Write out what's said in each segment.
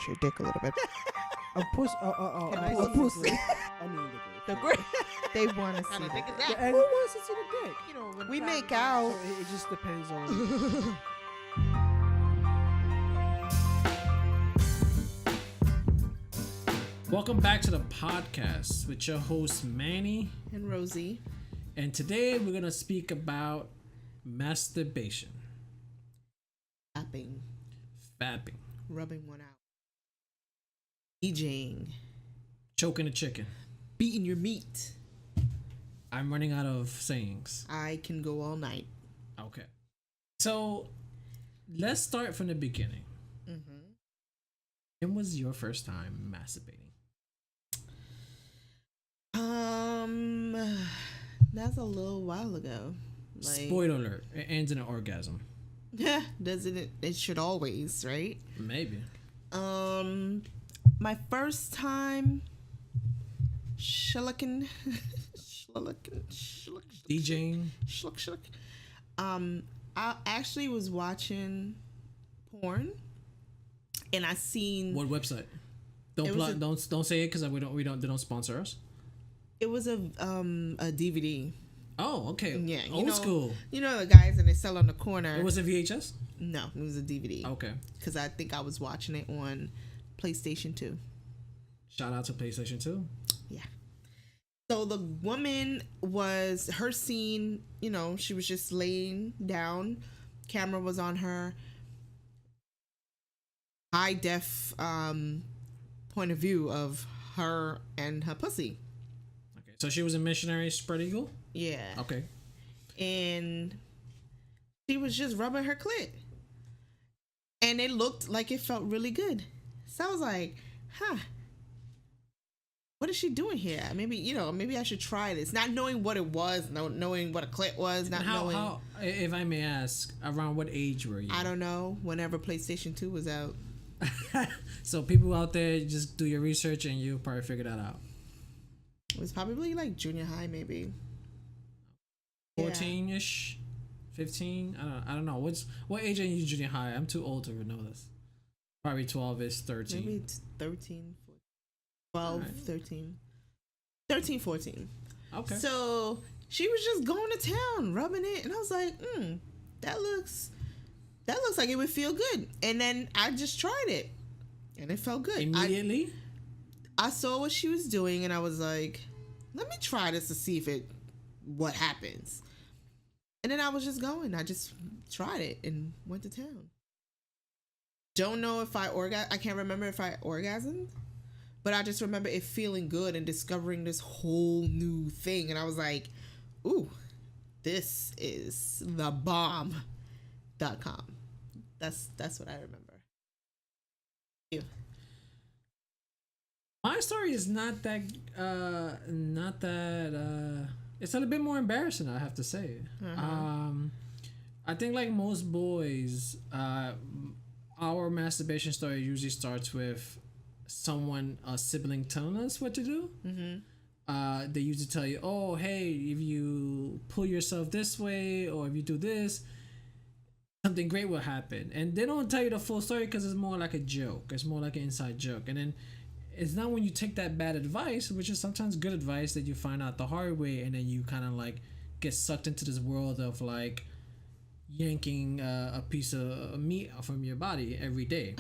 scratch your dick a little bit. A pussy. Can I A see pussy. the I mean The great. They want to see Kind of the think is dick. that. And who wants to see the dick? You know, when We traveling- make out. So it just depends on. Welcome back to the podcast with your host Manny, And Rosie. and today we're gonna speak about masturbation, Tapping. fapping, Rubbing one out. DJing. choking a chicken. Beating your meat. I'm running out of sayings. I can go all night. Okay, so let's start from the beginning. When was your first time masturbating? That's a little while ago. Spoiler alert: it ends in an orgasm. Yeah, doesn't it? It should always, right? Maybe. My first time shullicking, DJing. shluck. I actually was watching porn, and I seen What website? Don't It was don't say it because they don't sponsor us. it was a DVD. Oh, okay. Yeah, Old school. You know the guys and they sell on the corner. It was a VHS. No, it was a DVD. Okay. Because I think I was watching it on PlayStation 2. Shout out to PlayStation 2. Yeah. So the woman was, her scene, you know, she was just laying down. Camera was on her. High def point of view of her and her pussy. Okay, so she was a missionary spread eagle. Yeah. Okay. And she was just rubbing her clit. And it looked like it felt really good. So I was like, what is she doing here? Maybe I should try this. Not knowing what it was, knowing what a clit was, not knowing. How, if I may ask, around what age were you? I don't know. Whenever PlayStation 2 was out. So people out there, just do your research and you'll probably figure that out. It was probably like junior high, maybe. 14-ish, 15. I don't know. What age are you in junior high? I'm too old to know this. Probably 12-ish, 13. Maybe it's 13, 14, 12, Right. 13. 13, 14. Okay. So she was just going to town, rubbing it, and I was like, that looks like it would feel good. And then I just tried it, and it felt good. Immediately? I saw what she was doing, and I was like, let me try this to see what happens. And then I was just going. I just tried it and went to town. Don't know if I can't remember if I orgasmed, but I just remember it feeling good and discovering this whole new thing. And I was like, ooh, this is the bomb.com. That's what I remember. You. My story is not that it's a little bit more embarrassing, I have to say. I think like most boys, our masturbation story usually starts with a sibling telling us what to do. They usually tell you, oh, hey, if you pull yourself this way or if you do this, something great will happen. And they don't tell you the full story because it's more like a joke. It's more like an inside joke. And then it's not when you take that bad advice, which is sometimes good advice, that you find out the hard way, and then you kind of like get sucked into this world of like yanking a piece of meat from your body every day.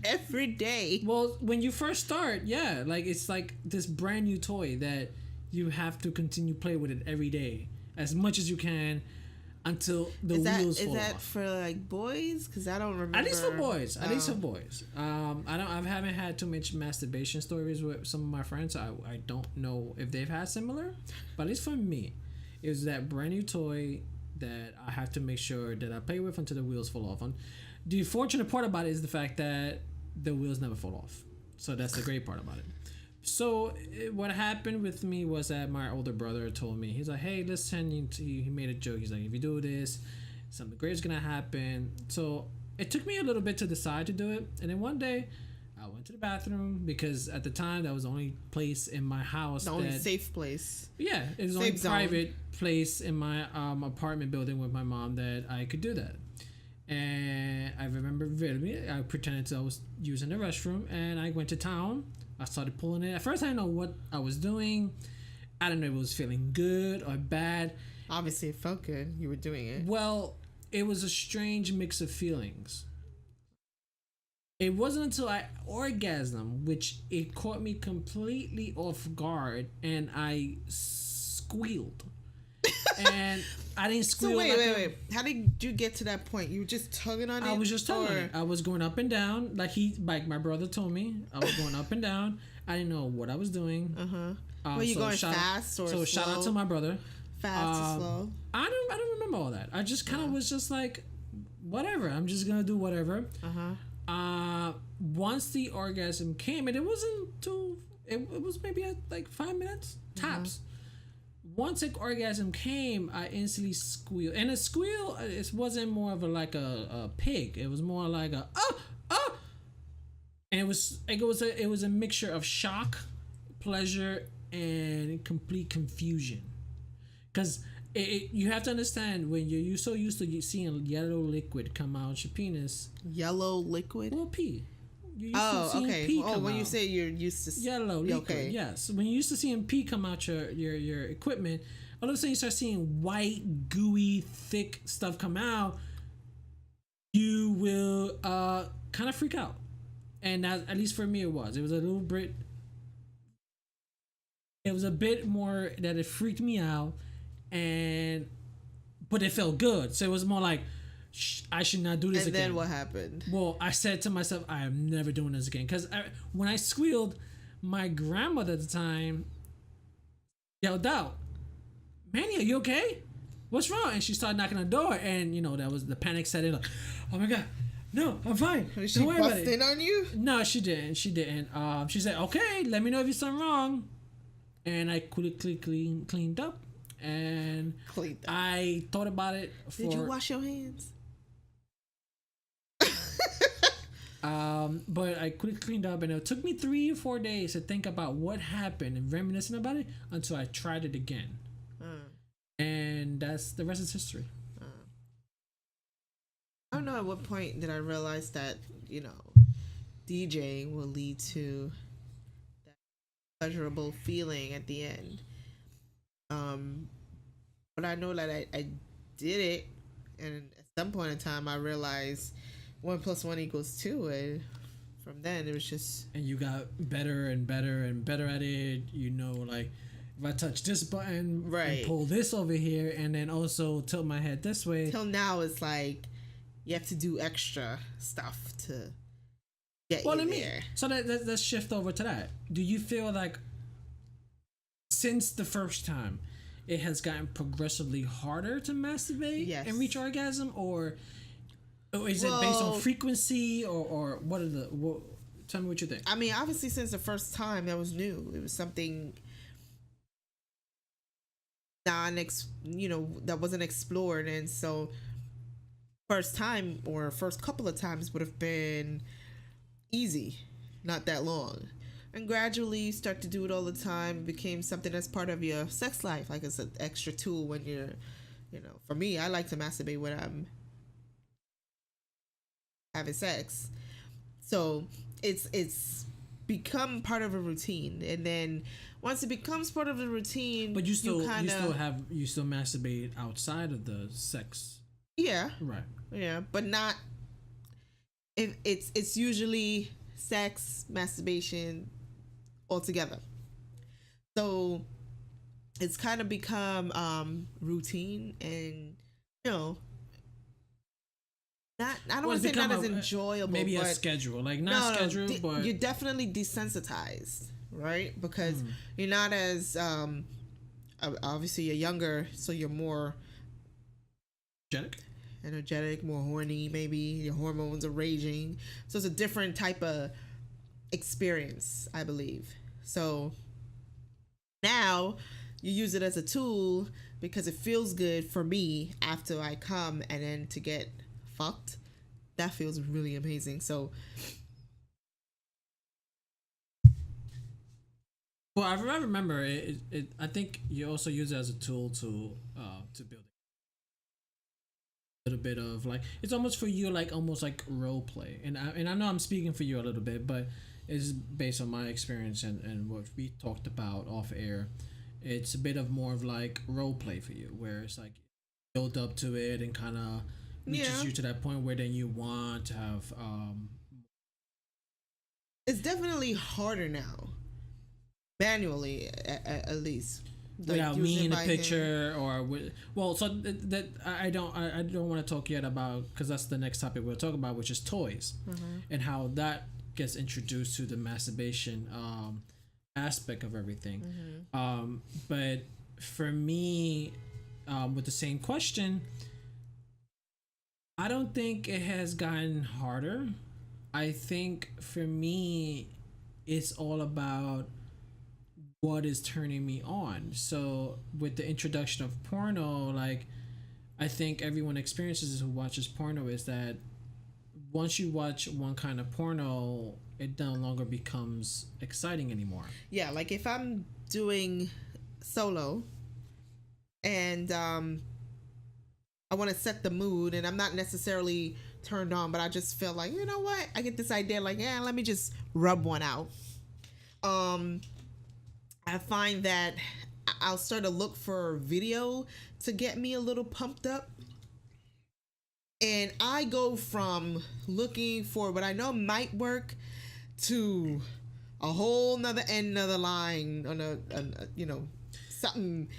Every day. Well, when you first start, yeah, like it's like this brand new toy that you have to continue play with it every day as much as you can until the wheels fall off. Is that for like boys? Because I don't remember. At least for boys. At least for boys. I haven't had too much masturbation stories with some of my friends. I don't know if they've had similar, but at least for me, it was that brand new toy that I have to make sure that I play with until the wheels fall off. And the fortunate part about it is the fact that the wheels never fall off. So that's the great part about it. So what happened with me was that my older brother told me, he's like, hey, listen, he made a joke. He's like, if you do this, something great is going to happen. So it took me a little bit to decide to do it. And then one day I went to the bathroom because at the time that was the only place in my house. The only safe place. Yeah, it was the only private place in my apartment building with my mom that I could do that. And I remember vividly, I pretended I was using the restroom, and I went to town. I started pulling it. At first, I didn't know what I was doing. I didn't know if it was feeling good or bad. Obviously, it felt good. You were doing it. Well, it was a strange mix of feelings. It wasn't until I orgasmed, which it caught me completely off guard, and I squealed. And I didn't squeal. So wait. How did you get to that point? You were just tugging on it? I was just tugging on it. I was going up and down, like my brother told me. I was going up and down. I didn't know what I was doing. Were you going fast or slow? So shout out to my brother. Fast or slow? I don't remember all that. I just kind of was just like, whatever. I'm just gonna do whatever. Once the orgasm came, and it wasn't too. It was maybe at like 5 minutes tops. Once the orgasm came, I instantly squealed, and a squeal, it wasn't more of a pig. It was more like a and it was a mixture of shock, pleasure, and complete confusion. Because you have to understand, when you're so used to seeing yellow liquid come out your penis. Yellow liquid? Well, pee. You're used to seeing pee come when out. You say you're used to yellow liquid, yes. When you're used to seeing pee come out your equipment, all of a sudden you start seeing white, gooey, thick stuff come out, you will kind of freak out. And that, at least for me, it was a little bit. It was a bit more that it freaked me out, but it felt good. So it was more like, I should not do this again. And then what happened? Well, I said to myself, I am never doing this again. Because when I squealed, my grandmother at the time yelled out, "Manny, are you okay? What's wrong?" And she started knocking on the door, and that was the panic set in. Like, oh my god, no, I'm fine. Was she busting on you? No, she didn't. She said, "Okay, let me know if there's something wrong." And I quickly cleaned up, and I thought about it. Did you wash your hands? But I quickly cleaned up, and it took me 3 or 4 days to think about what happened and reminiscing about it until I tried it again. And that's the rest is history. I don't know at what point did I realize that, DJing will lead to that pleasurable feeling at the end. But I know that I did it, and at some point in time I realized 1 + 1 = 2, and from then it was just. And you got better and better and better at it. Like, if I touch this button, and pull this over here, and then also tilt my head this way. Till now, it's like you have to do extra stuff to get there. So let's shift over to that. Do you feel like since the first time, it has gotten progressively harder to masturbate and reach orgasm, or is it based on frequency, or what are the? Tell me what you think. I mean, obviously, since the first time, that was new. It was something that wasn't explored, and so first time or first couple of times would have been easy, not that long. And gradually you start to do it all the time. It became something that's part of your sex life. Like, it's an extra tool when you're, for me, I like to masturbate when I'm having sex. So it's become part of a routine. And then once it becomes part of the routine, but you still masturbate outside of the sex. Yeah. Right. Yeah, but not. It's usually sex, masturbation, all together. So it's kind of become routine, and not. I don't want to say not as enjoyable. Maybe a schedule, like not scheduled, but you're definitely desensitized, right? Because you're not as obviously you're younger, so you're more energetic, more horny. Maybe your hormones are raging, so it's a different type of experience, I believe. So now you use it as a tool because it feels good for me after I come, and then to get fucked, that feels really amazing. So well, I remember it. I think you also use it as a tool to build it. little bit of like it's almost for you like almost like role play, and I know I'm speaking for you a little bit, but it's based on my experience and what we talked about off air. It's a bit of more of like role play for you, where it's like build up to it and kind of reaches you to that point where then you want to have It's definitely harder now, manually at least. Like without me in the by picture or with well so that I don't want to talk yet about because that's the next topic we'll talk about, which is toys and how that gets introduced to the masturbation aspect of everything. But for me, with the same question, I don't think it has gotten harder. I think for me it's all about what is turning me on. So with the introduction of porno, like I think everyone experiences who watches porno is that once you watch one kind of porno, it no longer becomes exciting anymore. Yeah, like if I'm doing solo and I want to set the mood and I'm not necessarily turned on, but I just feel like, you know what? I get this idea like, yeah, let me just rub one out. I find that I'll start to look for video to get me a little pumped up. And I go from looking for what I know might work to a whole nother end of the line on a you know, something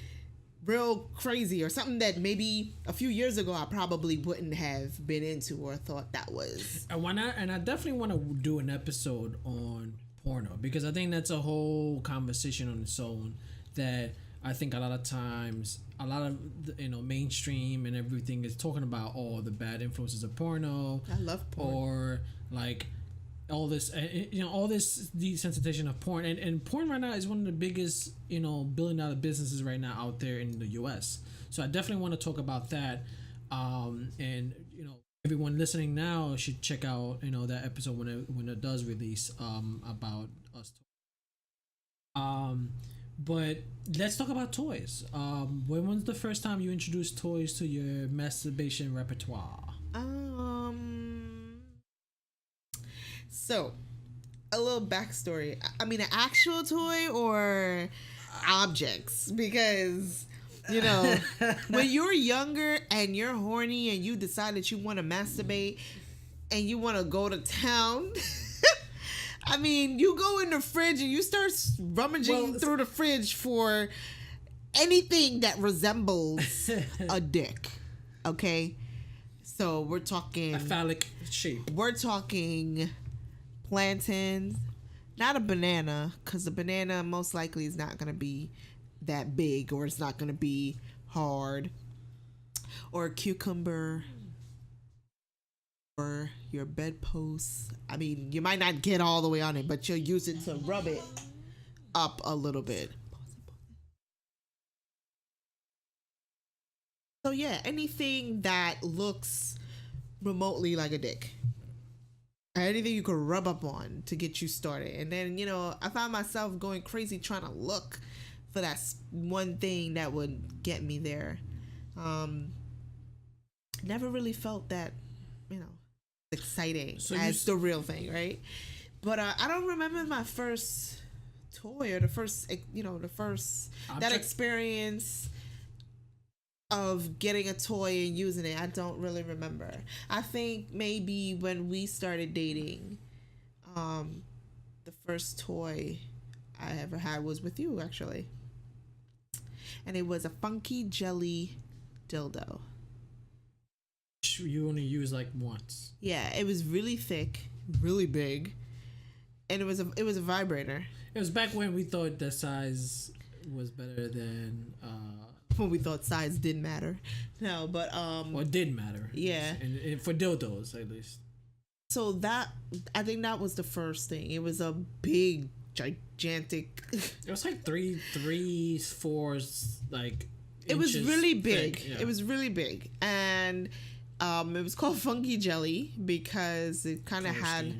real crazy or something that maybe a few years ago I probably wouldn't have been into or thought that was. And I definitely want to do an episode on porno because I think that's a whole conversation on its own that I think a lot of times a lot of mainstream and everything is talking about all the bad influences of porno. I love porn. Or like all this all this desensitization of porn and porn right now is one of the biggest $billion businesses right now out there in the US. So I definitely want to talk about that, and everyone listening now should check out that episode when it does release about us. But let's talk about toys. When was the first time you introduced toys to your masturbation repertoire? So, a little backstory. I mean, an actual toy or objects? Because, when you're younger and you're horny and you decide that you want to masturbate and you want to go to town, I mean, you go in the fridge and you start rummaging through the fridge for anything that resembles a dick. Okay? So, we're talking... a phallic shape. We're talking... plantains, not a banana, because the banana most likely is not going to be that big or it's not going to be hard, or a cucumber, or your bedpost. I mean, you might not get all the way on it, but you'll use it to rub it up a little bit. So yeah, anything that looks remotely like a dick. Anything you could rub up on to get you started. And then, I found myself going crazy trying to look for that one thing that would get me there. Never really felt that, exciting as the real thing, right? But I don't remember my first toy or the first object. That experience of getting a toy and using it. I don't really remember. I think maybe when we started dating, the first toy I ever had was with you, actually. And it was a funky jelly dildo. You only used like once. Yeah, it was really thick, really big, and it was a vibrator. It was back when we thought the size was better than when we thought size didn't matter. No, but or did matter. Yeah. And for dildos at least. So I think that was the first thing. It was a big, gigantic. It was like 4 like. It was really big. Thick, yeah. It was really big, and it was called Funky Jelly because it kind of had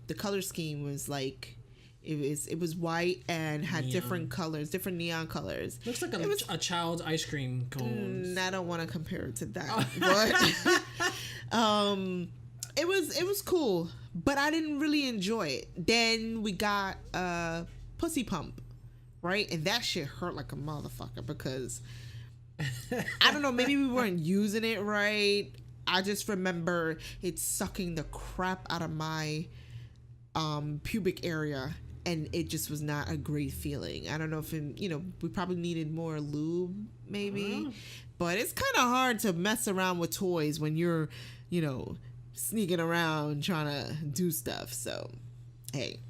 the color scheme was like It was white and had Neon. different colors, different neon colors. Looks like It was- a child's ice cream cone. I don't want to compare it to that, but it was cool, but I didn't really enjoy it. Then we got pussy pump, right, and that shit hurt like a motherfucker because I don't know, maybe we weren't using it right. I just remember it sucking the crap out of my pubic area, and it just was not a great feeling. I don't know if we probably needed more lube, maybe, but it's kind of hard to mess around with toys when you're, sneaking around trying to do stuff. So, hey,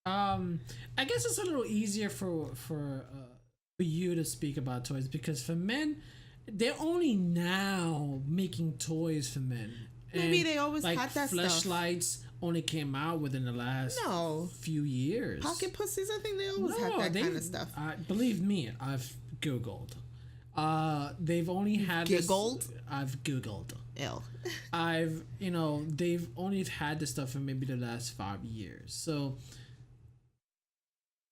I guess it's a little easier for you to speak about toys because for men, they're only now making toys for men. Maybe And, they always like, had that stuff. fleshlights only came out within the last few years. Pocket pussies, I think they always had that kind of stuff. Believe me, I've Googled. They've only had Giggled? I've Googled. Ew. They've only had this stuff for maybe the last 5 years. So,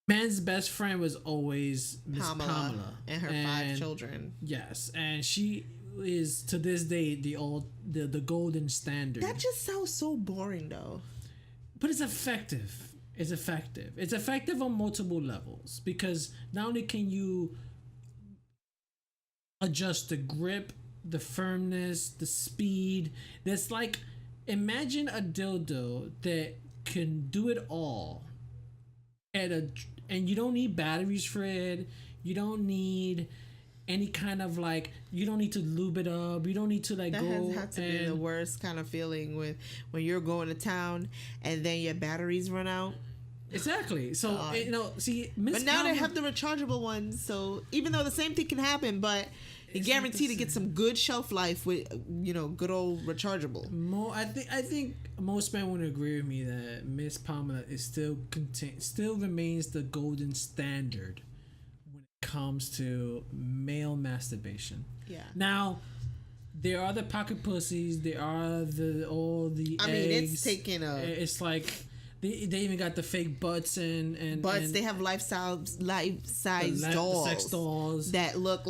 man's best friend was always Miss Pamela and her 5 children. Yes, and she is to this day the golden standard. That just sounds so boring, though. But it's effective. It's effective. It's effective on multiple levels because not only can you adjust the grip, the firmness, the speed. That's like, imagine a dildo that can do it all and you don't need batteries for it. You don't need any kind of you don't need to lube it up. You don't need to that go. Has had to be the worst kind of feeling when you're going to town and then your batteries run out. Exactly. So see, but now they have the rechargeable ones. So even though the same thing can happen, but you guarantee to get some good shelf life with good old rechargeable. I think most men would agree with me that Miss Pamela is still remains the golden standard when it comes to male masturbation. Yeah. Now, there are the pocket pussies. There are all the eggs. I mean, it's taking a. It's like they even got the fake butts and butts. And they have life size dolls, sex dolls that look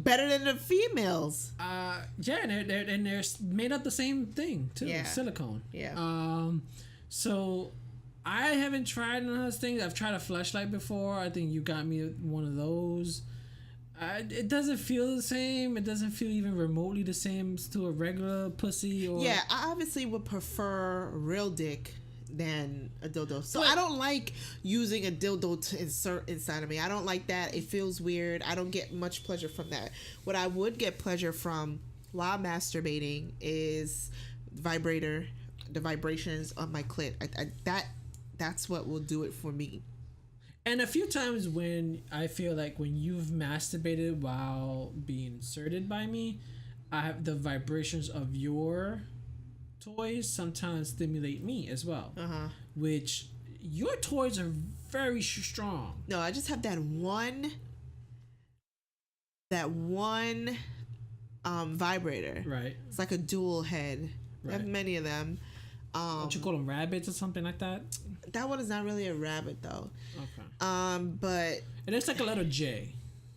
better than the females. Yeah, and they're made up the same thing too. Yeah. Silicone. Yeah. So I haven't tried none of those things. I've tried a fleshlight before. I think you got me one of those. It doesn't feel the same. It doesn't feel even remotely the same to a regular pussy. Yeah, I obviously would prefer real dick than a dildo. So I don't like using a dildo to insert inside of me. I don't like that. It feels weird. I don't get much pleasure from that. What I would get pleasure from while masturbating is the vibrations on my clit. That's what will do it for me. And a few times when I feel like when you've masturbated while being inserted by me, I have the vibrations of your toys sometimes stimulate me as well. Which your toys are very strong. No, I just have that one vibrator. Right. It's like a dual head. Right. I have many of them. Don't you call them rabbits or something like that? That one is not really a rabbit though. Okay. But and it's like a letter J.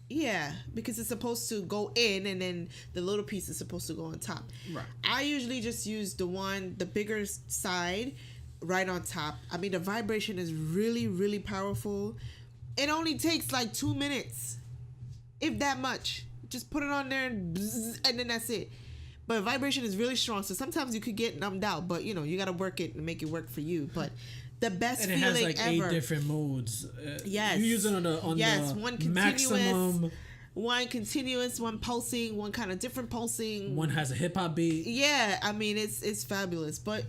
Yeah, because it's supposed to go in and then the little piece is supposed to go on top. Right. I usually just use the bigger side right on top. I mean, the vibration is really, really powerful. It only takes 2 minutes, if that much. Just put it on there and then that's it. But vibration is really strong, so sometimes you could get numbed out, but you got to work it and make it work for you. But the best and it feeling has ever. 8 different modes. Yes. You use it on the one continuous, maximum. one continuous, one pulsing, one kind of different pulsing. One has a hip hop beat. Yeah, I mean it's fabulous. But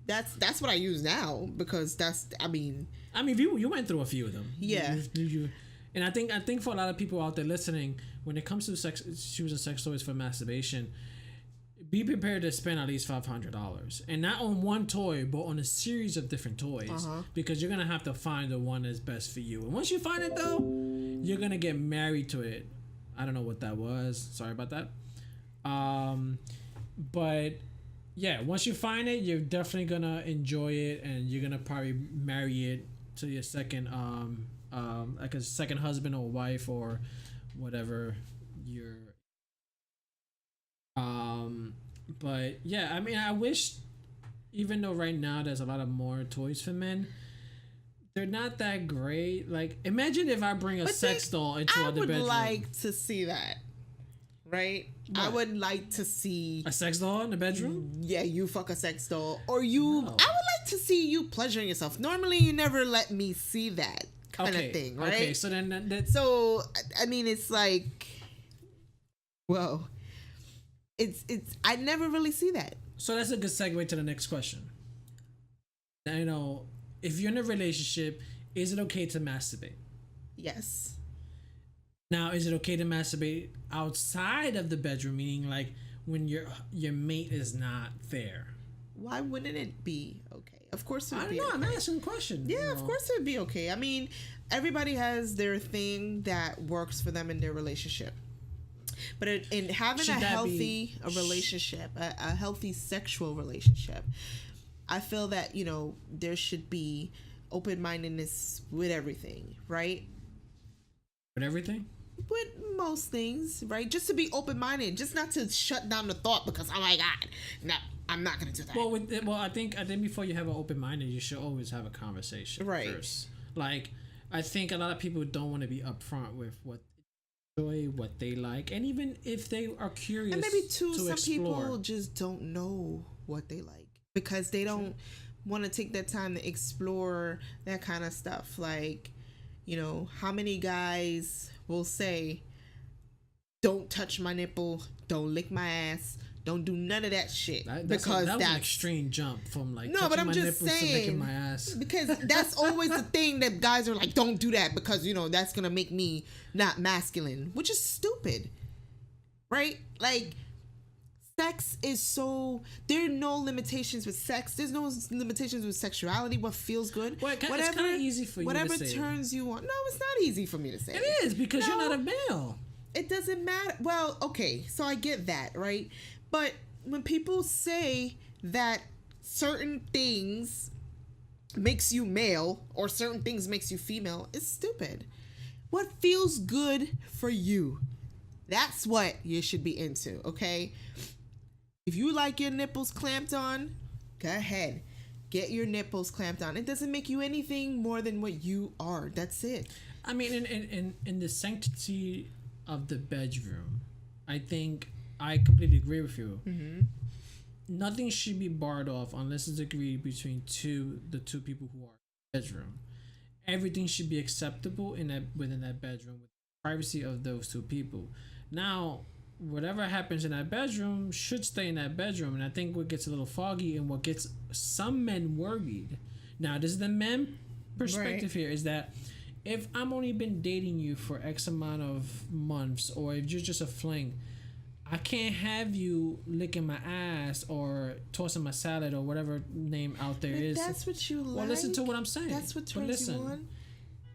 that's what I use now because you went through a few of them. Yeah. And I think for a lot of people out there listening, when it comes to choosing sex toys for masturbation, be prepared to spend at least $500, and not on one toy, but on a series of different toys, because you're gonna have to find the one that's best for you. And once you find it, though, you're gonna get married to it. I don't know what that was. Sorry about that. But yeah, once you find it, you're definitely gonna enjoy it, and you're gonna probably marry it to your second like a second husband or wife or whatever you're but yeah, I mean, I wish, even though right now there's a lot of more toys for men, they're not that great. Like, imagine if I bring a sex doll into I other would bedroom. like to see that, right? I What? would like to see A sex doll in the bedroom? yeah, you fuck a sex doll, or you. No. I would like to see you pleasuring yourself. Normally, you never let me see that kind of thing, right? Okay, so then that's So I mean, it's like, well, it's I never really see that. so that's a good segue to the next question. Now, you know, if you're in a relationship, is it okay to masturbate? Yes. Now, is it okay to masturbate outside of the bedroom, meaning like when your mate is not there? Why wouldn't it be okay? Of course it would I don't be know. okay. I'm asking a question. Yeah, you of know. course it would be okay. I mean, everybody has their thing that works for them in their relationship. But in having Should a that healthy be- relationship, a healthy sexual relationship, I feel that, you know, there should be open-mindedness with everything, right? With everything? With most things, right? Just to be open-minded, just not to shut down the thought because, oh my God, no, I'm not going to do that. Well, I think before you have an open minded, you should always have a conversation Right. first. Like, I think a lot of people don't want to be upfront with what they enjoy, what they like, and even if they are curious, And maybe too, to some explore. people just don't know what they like because they don't want to take that time to explore that kind of stuff. Like, you know, how many guys will say, "Don't touch my nipple, don't lick my ass, don't do none of that shit," That because was an that's extreme jump from like No, touching but I'm my just nipples to licking saying, my ass. because that's always the thing that guys are like, don't do that because, you know, that's gonna make me not masculine, which is stupid, right? Like, sex is so, there are no limitations with sex. There's no limitations with sexuality. What feels good, Well, it's kinda easy for you to whatever say. turns you on. No, it's not easy for me to say. It is because you're No. not a male. It doesn't matter. Well, okay, so I get that, right? But when people say that certain things makes you male or certain things makes you female, it's stupid. What feels good for you? That's what you should be into, okay? If you like your nipples clamped on, go ahead. Get your nipples clamped on. It doesn't make you anything more than what you are. That's it. I mean, in the sanctity of the bedroom, I think I completely agree with you. Mm-hmm. Nothing should be barred off unless it's agreed between the two people who are in the bedroom. Everything should be acceptable within that bedroom with the privacy of those two people. Now, whatever happens in that bedroom should stay in that bedroom, and I think what gets a little foggy and what gets some men worried. Now, this is the men perspective here, is that if I'm only been dating you for X amount of months, or if you're just a fling, I can't have you licking my ass or tossing my salad or whatever name out there is. That's what you like. Well, listen to what I'm saying. That's what But turns listen, you on.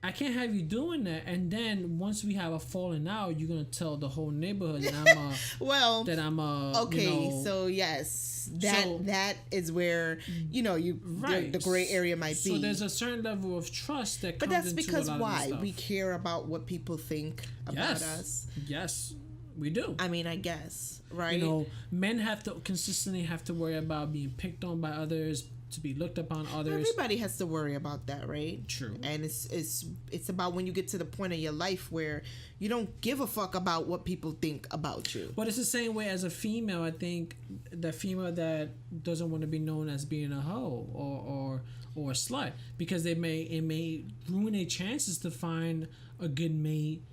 I can't have you doing that, and then once we have a falling out, you're gonna tell the whole neighborhood that I'm Well, okay. okay, so yes, that is where, you know, Right. the gray area might be. So there's a certain level of trust that But comes that's into because a lot why? of this stuff. We care about what people think about us. Yes, we do. I mean, I guess, right? You know, men have to consistently have to worry about being picked on by others, to be looked upon others. Everybody has to worry about that, right? True. And it's about when you get to the point of your life where you don't give a fuck about what people think about you. But it's the same way as a female. I think the female that doesn't want to be known as being a hoe or a slut, because it may ruin their chances to find a good mate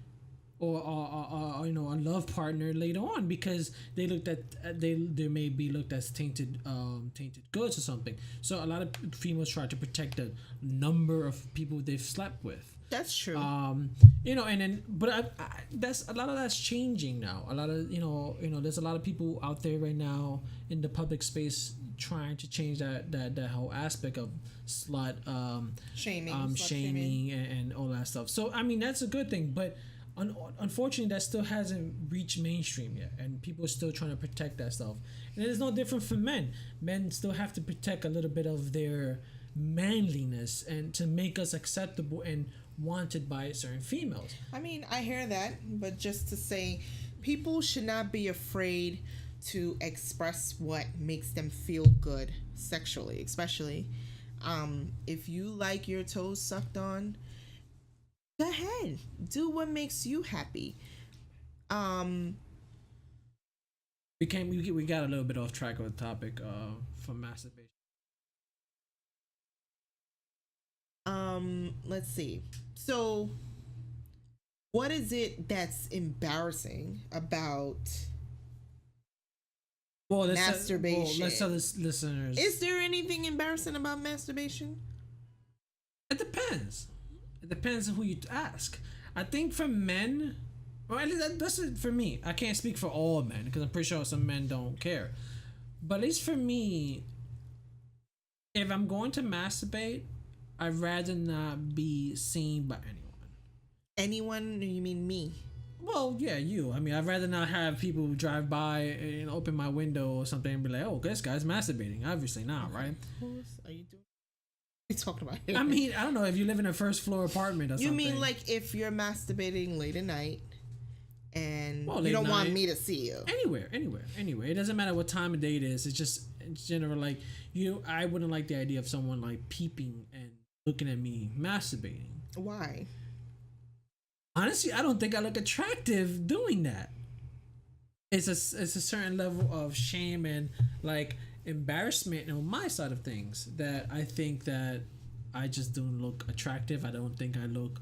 or you know, a love partner later on, because they looked at they may be looked as tainted goods or something. So a lot of females try to protect the number of people they've slept with. That's true. You know, and then but I that's a lot of that's changing now. A lot of you know there's a lot of people out there right now in the public space trying to change that whole aspect of slut shaming, shaming and all that stuff. So I mean, that's a good thing, but unfortunately, that still hasn't reached mainstream yet, and people are still trying to protect that stuff. And it is no different for men. Men still have to protect a little bit of their manliness and to make us acceptable and wanted by certain females. I mean, I hear that, but just to say, people should not be afraid to express what makes them feel good sexually, especially if you like your toes sucked on. Go ahead, do what makes you happy. We got a little bit off track of the topic for masturbation. Let's see. So, what is it that's embarrassing about masturbation? Let's tell the listeners. Is there anything embarrassing about masturbation? It depends. It depends on who you ask. I think for men, well, at least that's it for me. I can't speak for all men because I'm pretty sure some men don't care. But at least for me, if I'm going to masturbate, I'd rather not be seen by anyone. Anyone? You mean me? Well, yeah, you. I mean, I'd rather not have people drive by and open my window or something and be like, "Oh, this guy's masturbating." Obviously not, right? What are you doing? What are you talking about? I mean, I don't know if you live in a first floor apartment or you something. You mean like if you're masturbating late at night and well, you don't want me to see you? Anywhere. It doesn't matter what time of day it is. It's just in general, like I wouldn't like the idea of someone like peeping and looking at me masturbating. Why? Honestly, I don't think I look attractive doing that. It's a certain level of shame and like embarrassment on my side of things that I think that I just don't look attractive. I don't think I look,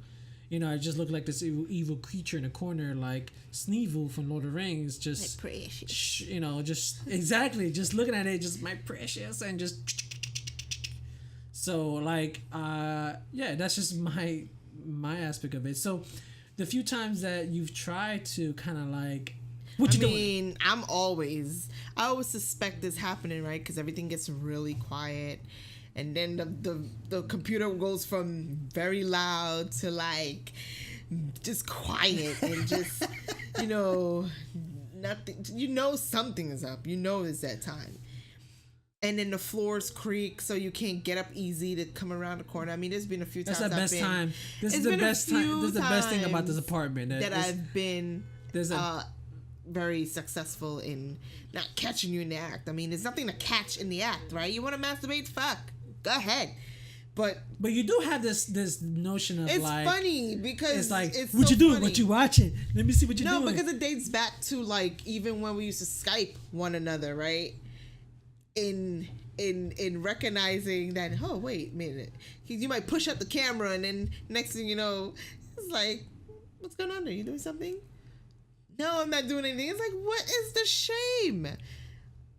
I just look like this evil creature in a corner like Sneevil from Lord of the Rings. Just my precious. Just exactly, just looking at it, just my precious, and just. So like, yeah, that's just my aspect of it. So, the few times that you've tried to kind of like, doing? I always suspect this happening, right? Because everything gets really quiet, and then the computer goes from very loud to like just quiet and just nothing. Something is up. It's that time. And then the floors creak, so you can't get up easy to come around the corner. I mean, there's been a few times. That's the best time. This is the best time. This is the best thing about this apartment. That I've been very successful in not catching you in the act. I mean, there's nothing to catch in the act, right? You want to masturbate? Fuck, go ahead. But you do have this notion of it's funny because it's like it's what so you doing? funny. What you watching? Let me see what you're doing. No, because it dates back to like even when we used to Skype one another, right? In recognizing that, oh wait a minute, you might push up the camera and then next thing you know, it's like, what's going on there? You doing something? No, I'm not doing anything. It's like, what is the shame?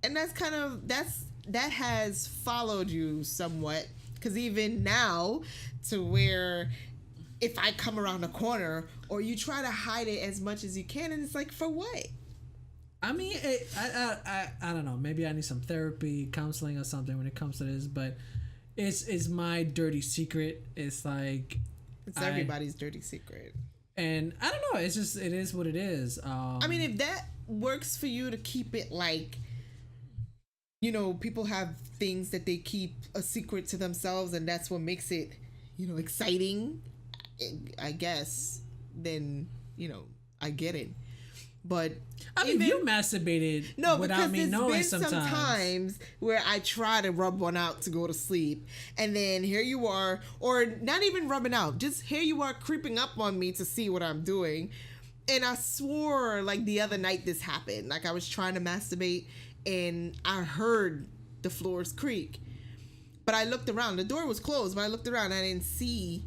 And that has followed you somewhat, because even now to where if I come around the corner or you try to hide it as much as you can, and it's like, for what? I mean, I don't know. Maybe I need some therapy, counseling, or something when it comes to this. But it's my dirty secret. It's like it's everybody's dirty secret. And I don't know. It's just it is what it is. I mean, if that works for you to keep it like, people have things that they keep a secret to themselves, and that's what makes it, exciting. I guess then I get it. But I mean, you masturbated without me knowing sometimes. Sometimes where I try to rub one out to go to sleep, and then here you are, or not even rubbing out, just here you are creeping up on me to see what I'm doing. And I swore like the other night this happened. Like I was trying to masturbate and I heard the floors creak. But I looked around. The door was closed, but I looked around and I didn't see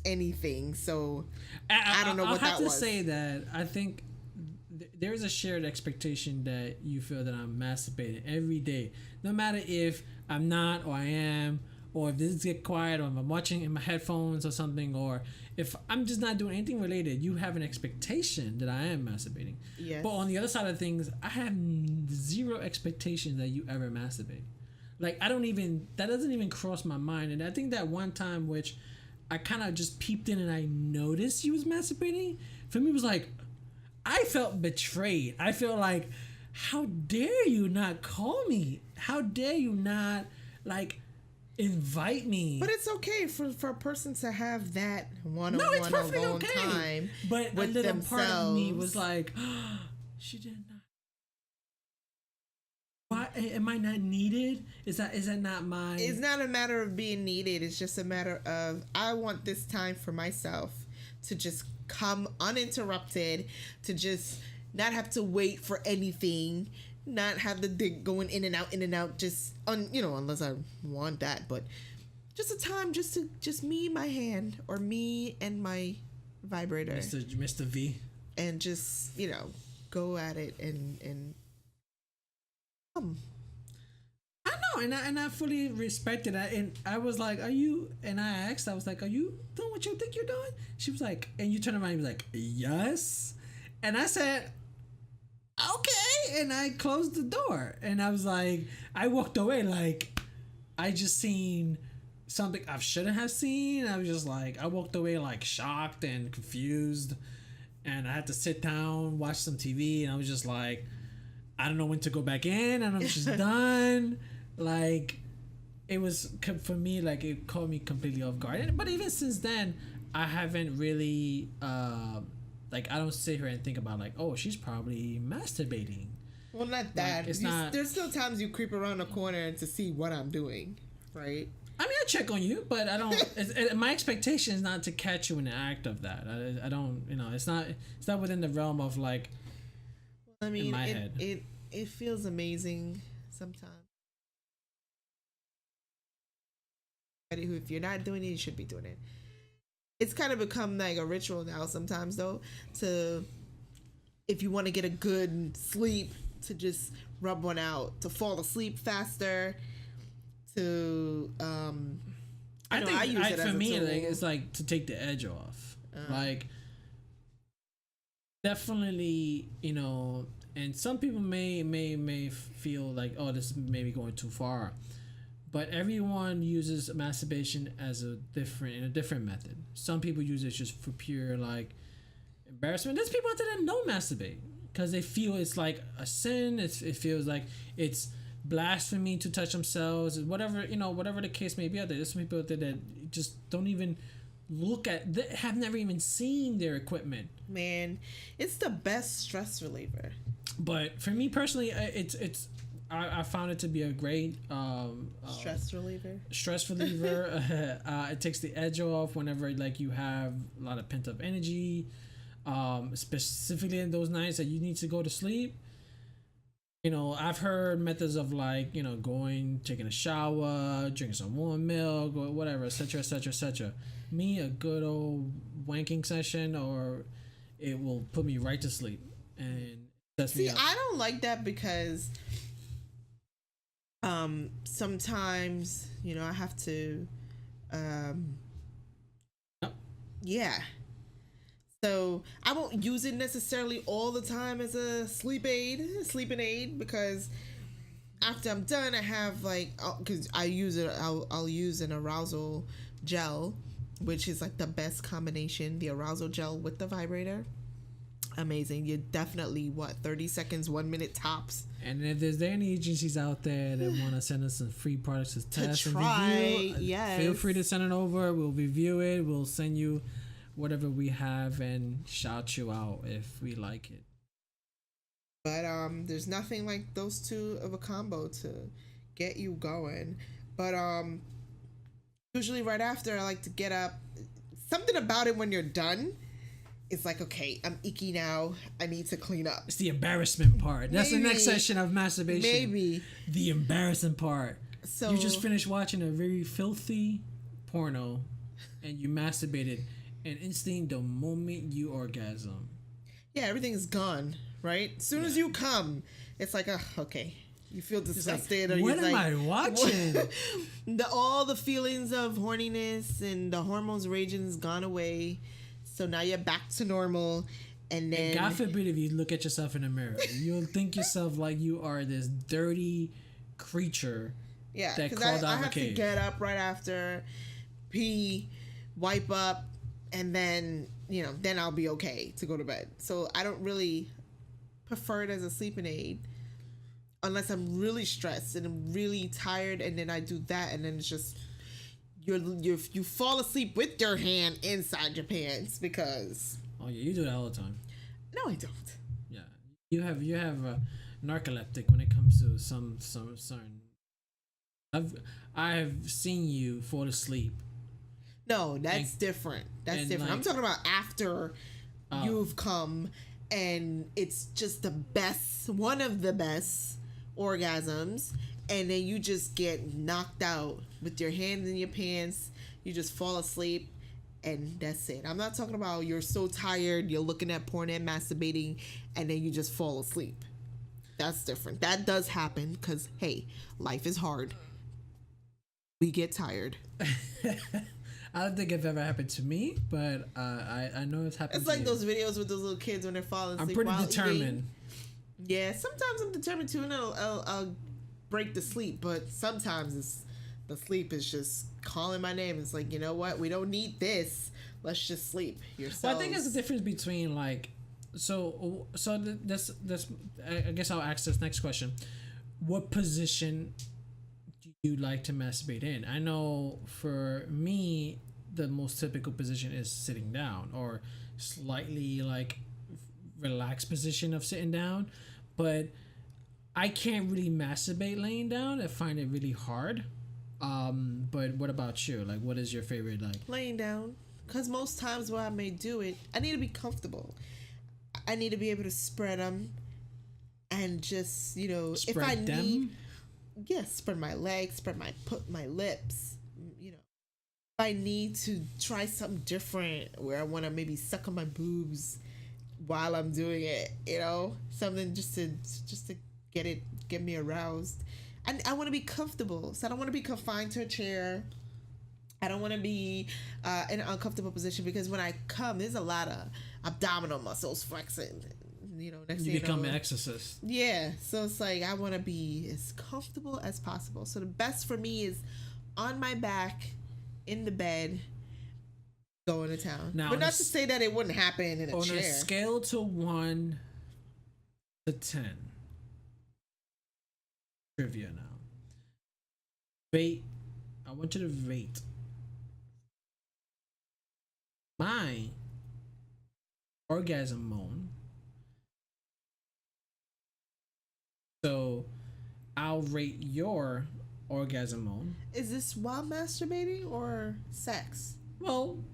anything. So I don't know what that was. I have to say that I think there's a shared expectation that you feel that I'm masturbating every day, no matter if I'm not or I am, or if this get quiet, or if I'm watching in my headphones or something, or if I'm just not doing anything related. You have an expectation that I am masturbating. Yes. But on the other side of things, I have zero expectation that you ever masturbate. Like that doesn't even cross my mind. And I think that one time which I kind of just peeped in and I noticed you was masturbating, for me, it was like, I felt betrayed. I feel like, how dare you not call me? How dare you not, like, invite me? But it's okay for a person to have that one-on-one No, it's perfectly alone okay. time But with a little themselves. part of me was like, she did not. Why am I not needed? Is that not my? It's not a matter of being needed. It's just a matter of, I want this time for myself to just come uninterrupted, to just not have to wait for anything, not have the dick going in and out, just unless I want that, but just a time just me, my hand, or me and my vibrator, Mr. V, and just go at it and I know, and I fully respected that, and I was like, "Are you?" And I asked, I was like, "Are you doing what you think you're doing?" She was like, and you turn around and be like, "Yes," and I said, "Okay," and I closed the door, and I was like, I walked away like I just seen something I shouldn't have seen. I was just like, I walked away like shocked and confused, and I had to sit down, watch some TV, and I was just like, I don't know when to go back in, and I'm just done. Like, it was, for me, like, it caught me completely off guard. But even since then, I haven't really, like, I don't sit here and think about, like, oh, she's probably masturbating. Well, not that. Like, there's still times you creep around the corner to see what I'm doing, right? I mean, I check on you, but I don't. My expectation is not to catch you in the act of that. I don't. It's not within the realm of, like. I mean, in my head. It feels amazing sometimes. If you're not doing it, you should be doing it. It's kind of become like a ritual now sometimes, though, if you want to get a good sleep, to just rub one out, to fall asleep faster, to I think I use it as for a me, tool. like, it's like to take the edge off. Like, definitely, and some people may feel like, oh, this may be going too far, but everyone uses masturbation as in a different method. Some people use it just for pure, like, embarrassment. There's people out there that don't masturbate because they feel it's like a sin. It feels like it's blasphemy to touch themselves, whatever the case may be out there. There's some people out there that just don't even look at, have never even seen their equipment. Man, it's the best stress reliever. But for me personally, I found it to be a great stress reliever. It takes the edge off whenever, like, you have a lot of pent up energy, specifically in those nights that you need to go to sleep. I've heard methods of, like, taking a shower, drinking some warm milk, or whatever, etc., etc., etc. Me, a good old wanking session, or it will put me right to sleep and sets me up. I don't like that because sometimes I have to yeah, so I won't use it necessarily all the time as a sleeping aid, because after I'm done, I have, like, because I'll use an arousal gel, which is like the best combination, the arousal gel with the vibrator. Amazing. You're definitely 30 seconds, 1 minute tops. And if there's any agencies out there that want to send us some free products to test and try, review, yes, feel free to send it over. We'll review it. We'll send you whatever we have and shout you out if we like it. But there's nothing like those two of a combo to get you going. But usually right after, I like to get up. Something about it when you're done, it's like, okay, I'm icky now. I need to clean up. It's the embarrassment part. That's Maybe. the next session of masturbation. Maybe. The embarrassing part. So you just finished watching a very filthy porno and you masturbated, and instantly the moment you orgasm. Yeah, everything's gone, right? As soon as you come, it's like, okay. You feel disgusted. Like, what am I watching? All the feelings of horniness and the hormones raging is gone away. So now you're back to normal. And then, God forbid if you look at yourself in the mirror, you'll think yourself like you are this dirty creature. Yeah, that because crawled out I of a have cave. to get up right after, pee, wipe up, and then then I'll be okay to go to bed. So I don't really prefer it as a sleeping aid unless I'm really stressed and I'm really tired, and then I do that, and then it's just you fall asleep with your hand inside your pants because Oh yeah, you do that all the time. no, I don't. Yeah, you have a narcoleptic when it comes to some certain. I have seen you fall asleep. No, that's different. That's different. I'm talking about after you've come and it's just the best, one of the best orgasms, and then you just get knocked out with your hands in your pants. You just fall asleep, and that's it. I'm not talking about you're so tired, you're looking at porn and masturbating, and then you just fall asleep. That's different. That does happen because, hey, life is hard. We get tired. I don't think it's ever happened to me, but I know it's happened. It's like those videos with those little kids when they're falling asleep. I'm pretty determined. Yeah, sometimes I'm determined too, and I'll break the sleep. But sometimes the sleep is just calling my name. It's like, you know what? We don't need this. Let's just sleep. Yourselves. Well, I think there's a difference between like, this. I guess I'll ask this next question. What position do you like to masturbate in? I know for me, the most typical position is sitting down or slightly like relaxed position of sitting down, but I can't really masturbate laying down. I find it really hard. But what about you? Like, what is your favorite like? Laying down, because most times where I may do it, I need to be comfortable. I need to be able to spread them, and just if I need, spread my legs, put my lips. If I need to try something different, where I want to maybe suck on my boobs while I'm doing it, something just to get me aroused. I want to be comfortable, so I don't want to be confined to a chair. I don't want to be in an uncomfortable position, because when I come, there's a lot of abdominal muscles flexing. Next You thing become an exorcist. Yeah, so it's like I want to be as comfortable as possible. So the best for me is on my back in the bed, going to town. Now, but not to say that it wouldn't happen in a chair. On a scale to 1 to 10, trivia now. Rate. I want you to rate my orgasm moan. So I'll rate your orgasm moan. Is this while masturbating or sex? Well,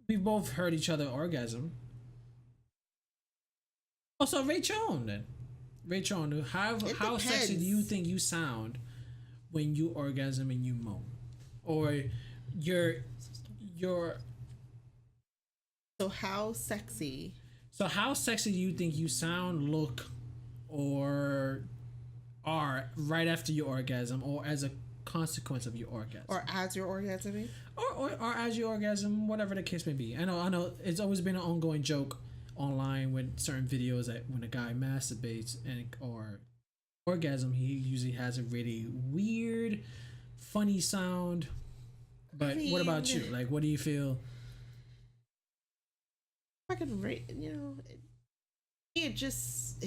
we both heard each other orgasm. Oh, so rate your own then. Rate your own. How sexy do you think you sound when you orgasm and you moan? Or your So how sexy? So how sexy do you think you sound, look, or are right after your orgasm, or as a consequence of your orgasm, or as you're orgasming, or as your orgasm, whatever the case may be. I know it's always been an ongoing joke online with certain videos that when a guy masturbates or orgasm, he usually has a really weird, funny sound. But what about you? Like, what do you feel? I can rate, it just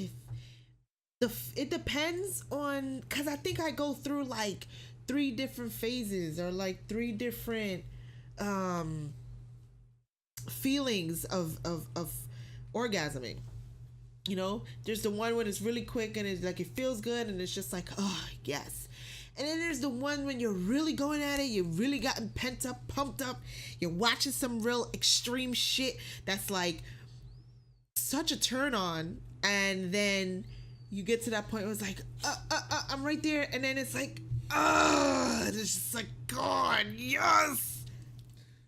it depends on, because I think I go through like 3 different phases, or like 3 different feelings of orgasming. There's the one when it's really quick and it's like it feels good and it's just like, oh yes. And then there's the one when you're really going at it, you've really gotten pent up, pumped up, you're watching some real extreme shit that's like such a turn on, and then you get to that point where it's like, I'm right there, and then it's like, it's just like, God, yes.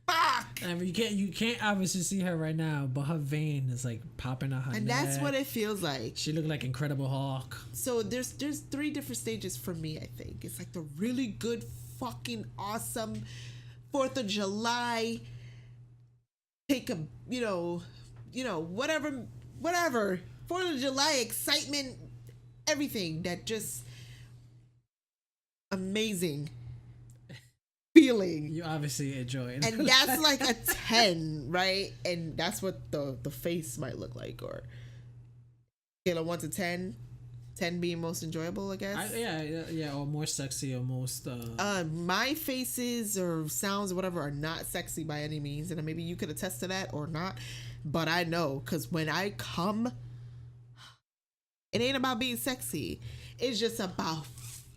Fuck. I mean, you can't obviously see her right now, but her vein is like popping out her and neck. that's what it feels like. She looked like Incredible Hulk. So there's 3 different stages for me. I think it's like the really good, fucking awesome 4th of July. Take a whatever 4th of July excitement, everything that just amazing feeling. You obviously enjoy it. And that's like a 10, right? And that's what the face might look like. Or scale of 1 to 10, 10 being most enjoyable, I guess. Yeah, or more sexy, or most. My faces or sounds or whatever are not sexy by any means, and maybe you could attest to that or not. But I know, because when I come, it ain't about being sexy. It's just about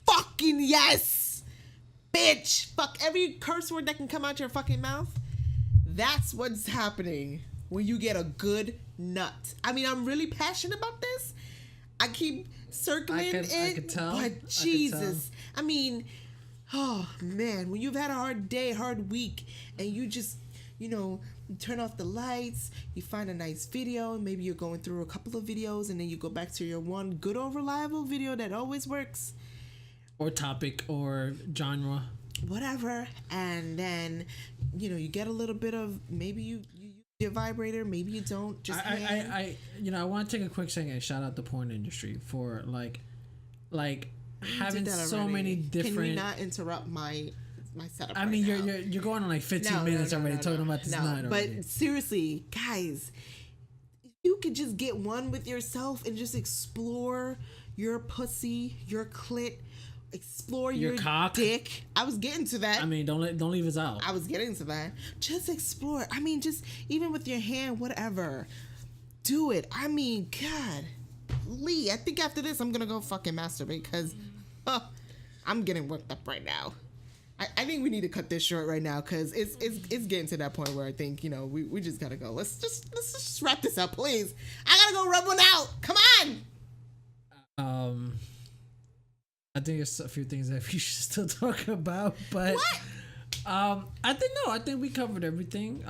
fucking yes, bitch. Fuck every curse word that can come out your fucking mouth. That's what's happening when you get a good nut. I mean, I'm really passionate about this. I keep circling it. I could tell. But Jesus. I mean, oh man, when you've had a hard day, hard week, and you just, you turn off the lights, you find a nice video, maybe you're going through a couple of videos, and then you go back to your one good old reliable video that always works. Or topic or genre. Whatever. And then, you get a little bit of, maybe you use your vibrator, maybe you don't. Just I want to take a quick second and shout out the porn industry for like having so many different. Can we not interrupt my setup? I mean, you're going on like 15 minutes already talking about this night already. But seriously, guys, you could just get one with yourself and just explore your pussy, your clit, explore your cock, dick. I was getting to that. I mean, don't leave us out. I was getting to that. Just explore. I mean, just even with your hand, whatever. Do it. I mean, God, Lee. I think after this, I'm gonna go fucking masturbate because I'm getting worked up right now. I think we need to cut this short right now because it's getting to that point where I think we just gotta go. Let's just wrap this up, please. I gotta go rub one out. Come on. I think there's a few things that we should still talk about, but what? I think we covered everything.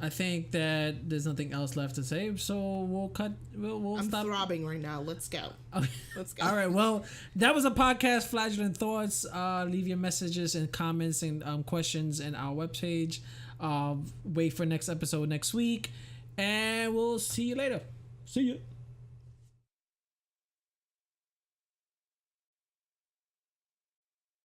I think that there's nothing else left to say, so we'll cut. We'll I'm stop. throbbing right now. Let's go. Okay. Let's go. All right. Well, that was a podcast, Flatulent Thoughts. Leave your messages and comments and questions in our webpage. Wait for next episode next week, and we'll see you later. See ya.